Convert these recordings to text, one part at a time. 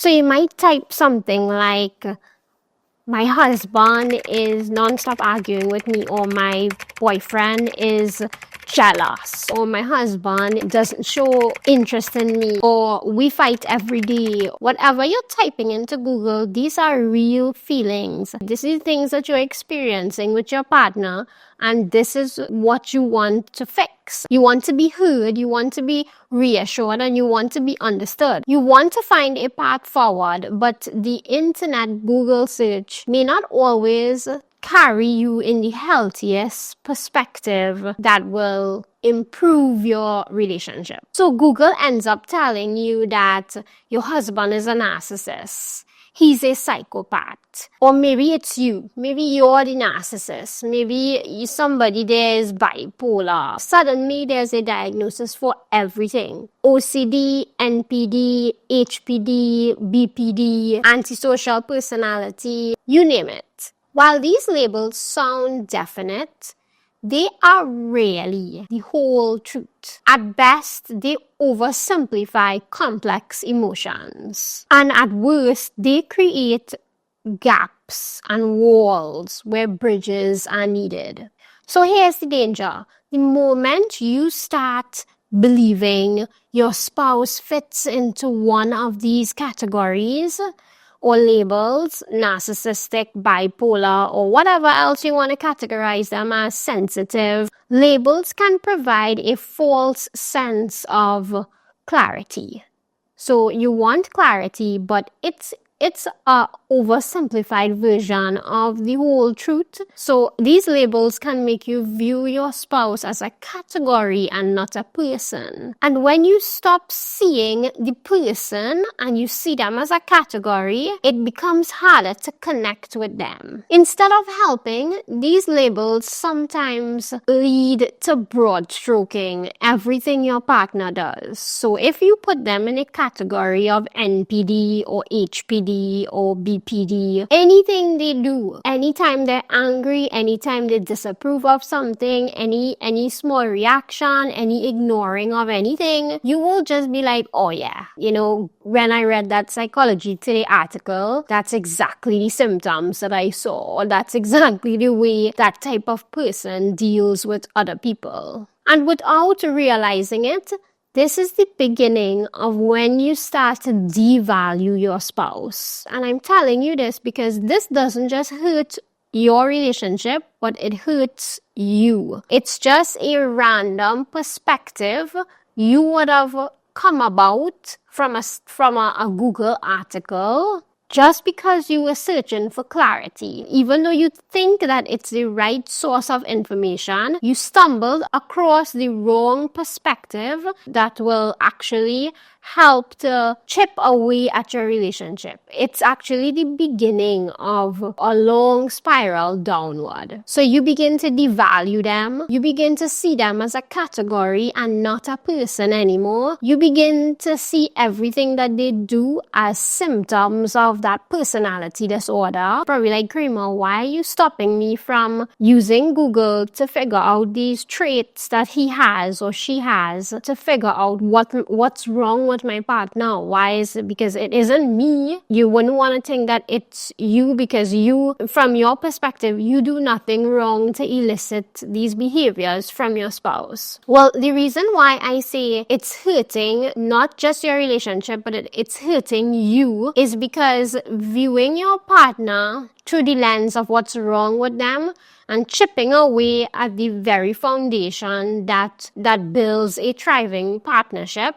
So you might type something like, my husband is non-stop arguing with me, or my boyfriend is jealous, or my husband doesn't show interest in me, or we fight every day. Whatever you're typing into Google, these are real feelings. This is things that you're experiencing with your partner, and this is what you want to fix. You want to be heard, you want to be reassured, and you want to be understood. You want to find a path forward, but the internet Google search may not always carry you in the healthiest perspective that will improve your relationship. So Google ends up telling you that your husband is a narcissist. He's a psychopath. Or maybe it's you. Maybe you're the narcissist. Maybe somebody there is bipolar. Suddenly there's a diagnosis for everything. OCD, NPD, HPD, BPD, antisocial personality, you name it. While these labels sound definite, they are rarely the whole truth. At best, they oversimplify complex emotions. And at worst, they create gaps and walls where bridges are needed. So here's the danger. The moment you start believing your spouse fits into one of these categories or labels, narcissistic, bipolar, or whatever else you want to categorize them as, sensitive, labels can provide a false sense of clarity. So you want clarity, but it's a oversimplified version of the whole truth. So these labels can make you view your spouse as a category and not a person. And when you stop seeing the person and you see them as a category, it becomes harder to connect with them. Instead of helping, these labels sometimes lead to broad stroking everything your partner does. So if you put them in a category of NPD or HPD or BPD, anything they do, anytime they're angry, anytime they disapprove of something, any small reaction, any ignoring of anything, you will just be like, oh yeah, when I read that Psychology Today article, that's exactly the symptoms that I saw. That's exactly the way that type of person deals with other people. And without realizing it, this is the beginning of when you start to devalue your spouse. And I'm telling you this because this doesn't just hurt your relationship, but it hurts you. It's just a random perspective you would have come about from a Google article just because you were searching for clarity. Even though you think that it's the right source of information, you stumbled across the wrong perspective that will actually help to chip away at your relationship. It's actually the beginning of a long spiral downward. So you begin to devalue them. You begin to see them as a category and not a person anymore. You begin to see everything that they do as symptoms of that personality disorder. Probably like, Kramer, why are you stopping me from using Google to figure out these traits that he has or she has, to figure out what's wrong with my partner? Why is it? Because it isn't me. You wouldn't want to think that it's you because you, from your perspective, you do nothing wrong to elicit these behaviors from your spouse. Well, the reason why I say it's hurting not just your relationship, but it's hurting you is because viewing your partner through the lens of what's wrong with them and chipping away at the very foundation that builds a thriving partnership,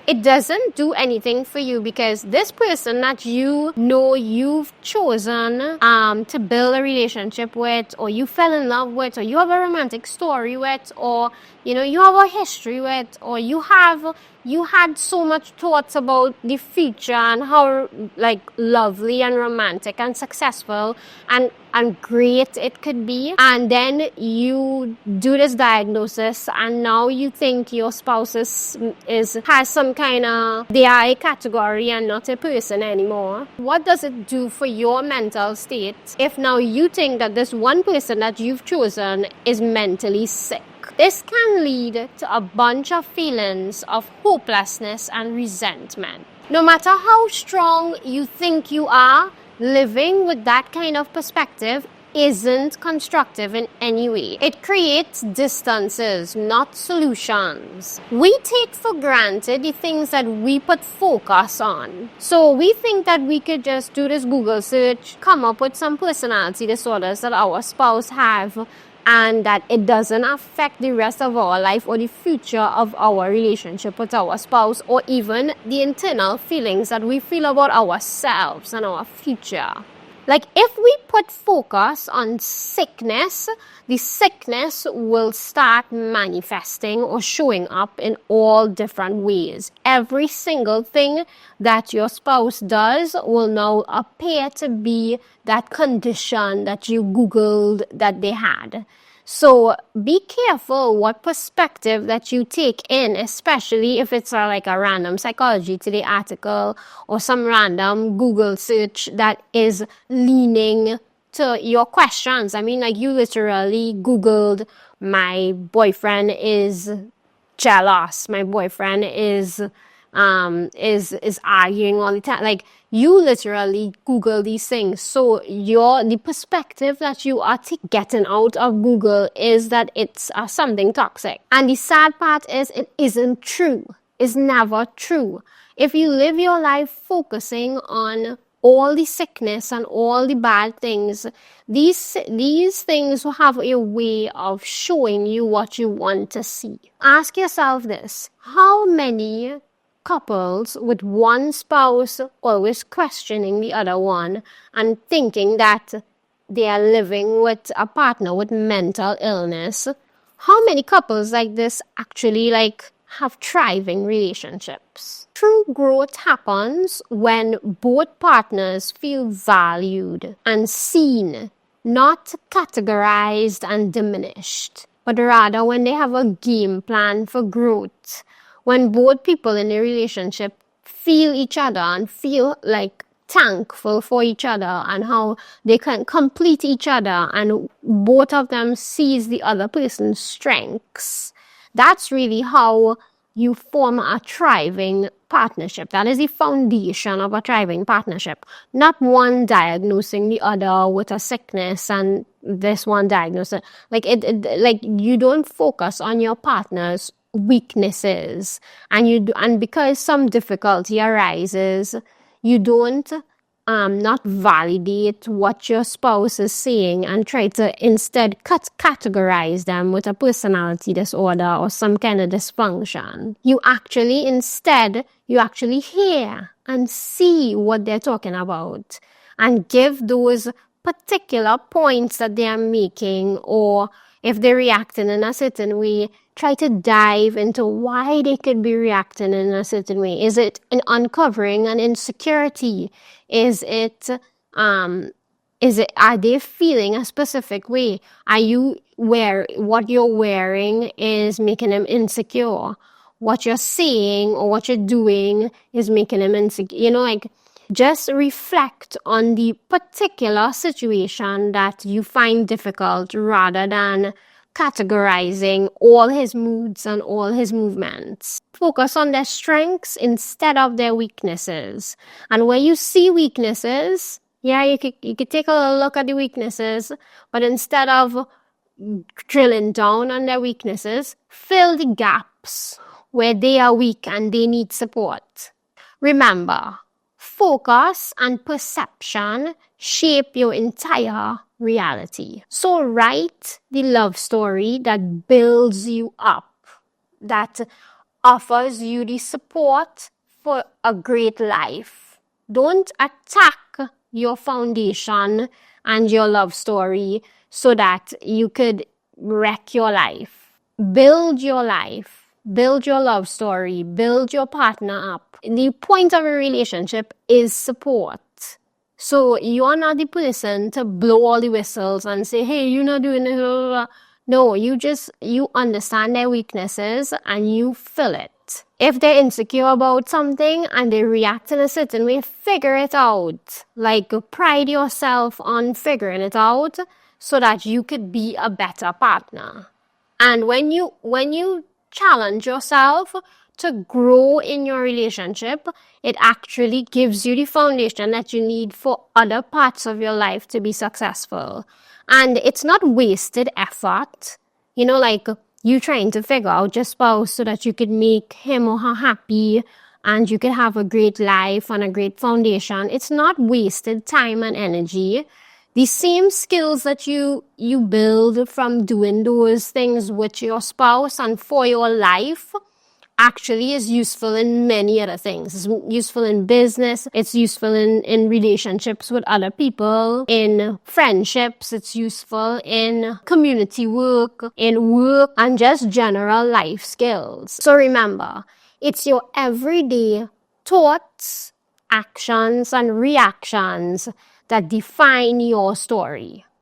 it doesn't do anything for you, because this person that you know you've chosen to build a relationship with, or you fell in love with, or you have a romantic story with, or you have a history with, or you had so much thoughts about the future and how lovely and romantic and successful and great it could be, and then you do this diagnosis and now you think your spouse has some kind of, they are a category and not a person anymore. What does it do for your mental state if now you think that this one person that you've chosen is mentally sick? This can lead to a bunch of feelings of hopelessness and resentment. No matter how strong you think you are, living with that kind of perspective isn't constructive in any way. It creates distances, not solutions. We take for granted the things that we put focus on. So we think that we could just do this Google search, come up with some personality disorders that our spouse have, and that it doesn't affect the rest of our life or the future of our relationship with our spouse, or even the internal feelings that we feel about ourselves and our future. Like, if we put focus on sickness, the sickness will start manifesting or showing up in all different ways. Every single thing that your spouse does will now appear to be that condition that you Googled that they had. So be careful what perspective that you take in, especially if it's like a random Psychology Today article or some random Google search that is leaning to your questions. I mean, like, you literally Googled, my boyfriend is jealous, my boyfriend is arguing all the time. Like, you literally Google these things. So the perspective that you are getting out of Google is that it's something toxic. And the sad part is it isn't true. It's never true. If you live your life focusing on all the sickness and all the bad things, these things will have a way of showing you what you want to see. Ask yourself this: how many couples with one spouse always questioning the other one and thinking that they are living with a partner with mental illness, how many couples like this actually have thriving relationships? True growth happens when both partners feel valued and seen, not categorized and diminished, but rather when they have a game plan for growth. When both people in a relationship feel each other and feel thankful for each other and how they can complete each other, and both of them sees the other person's strengths, that's really how you form a thriving partnership. That is the foundation of a thriving partnership. Not one diagnosing the other with a sickness and this one diagnosing. You don't focus on your partner's weaknesses, and because some difficulty arises, you don't not validate what your spouse is saying and try to instead categorize them with a personality disorder or some kind of dysfunction. You actually hear and see what they're talking about and give those particular points that they are making, or if they're reacting in a certain way, try to dive into why they could be reacting in a certain way. Is it an uncovering an insecurity? Are they feeling a specific way? What you're wearing is making them insecure? What you're saying or what you're doing is making them insecure? Just reflect on the particular situation that you find difficult rather than categorizing all his moods and all his movements. Focus on their strengths instead of their weaknesses. And when you see weaknesses, you could take a little look at the weaknesses, but instead of drilling down on their weaknesses, fill the gaps where they are weak and they need support. Remember, focus and perception shape your entire reality. So write the love story that builds you up, that offers you the support for a great life. Don't attack your foundation and your love story so that you could wreck your life. Build your life. Build your love story. Build your partner up. The point of a relationship is support. So you're not the person to blow all the whistles and say, hey, you're not doing it. No, you understand their weaknesses and you fill it. If they're insecure about something and they react in a certain way, figure it out. Pride yourself on figuring it out so that you could be a better partner. And when you challenge yourself to grow in your relationship, it actually gives you the foundation that you need for other parts of your life to be successful. And it's not wasted effort. Like you trying to figure out your spouse so that you could make him or her happy and you could have a great life and a great foundation. It's not wasted time and energy. The same skills that you build from doing those things with your spouse and for your life actually is useful in many other things. It's useful in business. It's useful in relationships with other people, in friendships. It's useful in community work, in work, and just general life skills. So remember, it's your everyday thoughts, actions, and reactions that define your story.